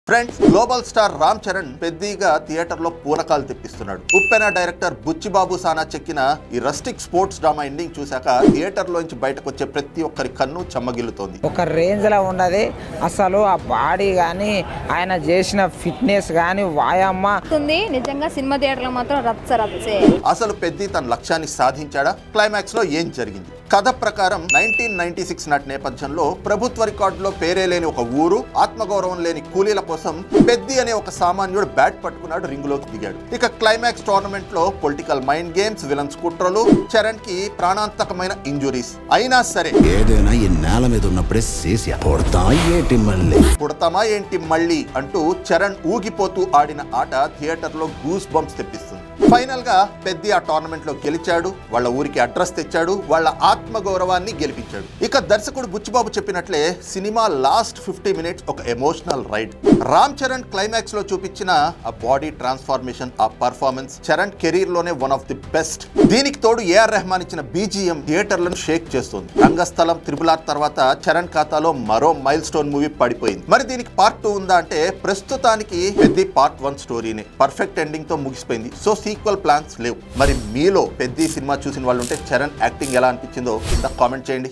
Friends, global star Ram Charan పెద్దగా థియేటర్లో పూనకాలు తెప్పిస్తున్నాడు. ఉప్పెన director Buchibabu సానా చెక్కిన ఈ రస్టిక్ స్పోర్ట్స్ డ్రామా ఎండింగ్ చూశాక థియేటర్లోంచి బయటకు వచ్చే ప్రతి ఒక్కరి కన్ను చెమ్మగిల్లుతోంది. ఒక రేంజ్ లో ఉన్నది అసలు. ఆ బాడీ కానీ ఆయన చేసిన ఫిట్నెస్ కానీ వాయమ్మ నిజంగా సినిమా థియేటర్లో మాత్రం రచ్చే. అసలు పెద్ది తన లక్ష్యాన్ని సాధించాడా? క్లైమాక్స్ లో ఏం జరిగింది? కథ ప్రకారం 1996 నాటి నేపథ్యంలో ప్రభుత్వ రికార్డులో పేరే లేని ఒక ఊరు, ఆత్మగౌరవం లేని కూలీల కోసం పెద్ది అనే ఒక సామాన్యుడు బ్యాట్ పట్టుకున్నాడు, రింగులోకి దిగాడు. ఇక క్లైమాక్స్ టోర్నమెంట్ లో పొలిటికల్ మైండ్ గేమ్స్, విలన్స్ కుట్రలు, చరణ్ కి ప్రాణాంతకమైన ఇంజురీస్. అయినా సరే ఏదైనా ఈ నేల మీద ఉన్నప్పుడే పుడతామా ఏంటి మళ్ళీ అంటూ చరణ్ ఊగిపోతూ ఆడిన ఆట థియేటర్ లో గూస్ బంప్స్ తెప్పిస్తుంది. ఫైనల్ గా పెద్ది ఆ టోర్నమెంట్ లో గెలిచాడు, వాళ్ళ ఊరికి అడ్రస్ తెచ్చాడు, వాళ్ళ ఆత్మగౌరవాన్ని గెలిపించాడు. ఇక దర్శకుడు బుచ్చిబాబు చెప్పినట్లే సినిమా లాస్ట్ 50 మినిట్స్ ఒక emotional ride. Ram Charan climax లో చూపించిన ఆ బాడీ ట్రాన్స్ఫార్మేషన్, ఆ పర్ఫార్మెన్స్ చరణ్ కెరీర్ లోనే వన్ ఆఫ్ ది బెస్ట్. దీనికి తోడు ఏఆర్ రెహమాన్ ఇచ్చిన బీజిఎం థియేటర్లను షేక్ చేస్తుంది. రంగస్థలం, త్రిబుల్ ఆర్ తర్వాత చరణ్ ఖాతాలో మరో మైల్ స్టోన్ మూవీ పడిపోయింది. మరి దీనికి పార్ట్ 2 ఉందా అంటే ప్రస్తుతానికి పెద్ది పార్ట్ 1 స్టోరీనే. పర్ఫెక్ట్ ఎండింగ్ తో ముగిసిపోయింది. సో సీక్వెల్ ప్లాన్స్ లేవు. మరి మీలో పెద్ది సినిమా చూసిన వాళ్ళు ఉంటే చరణ్ యాక్టింగ్ ఎలా అనిపించిందో కింద కామెంట్ చేయండి.